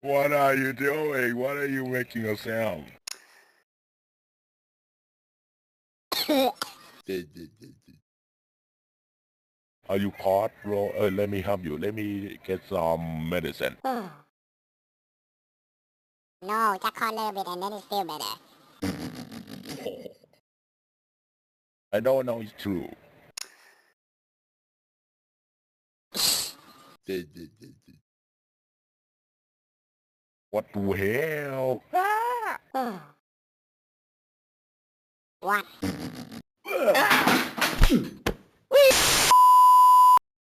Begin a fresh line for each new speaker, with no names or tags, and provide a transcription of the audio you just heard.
What are you doing? What are you making a sound? Are you caught, bro? Let me help you. Let me get some medicine.
No, just call a little bit and then it's still better.
I don't know it's true. What the hell?
What?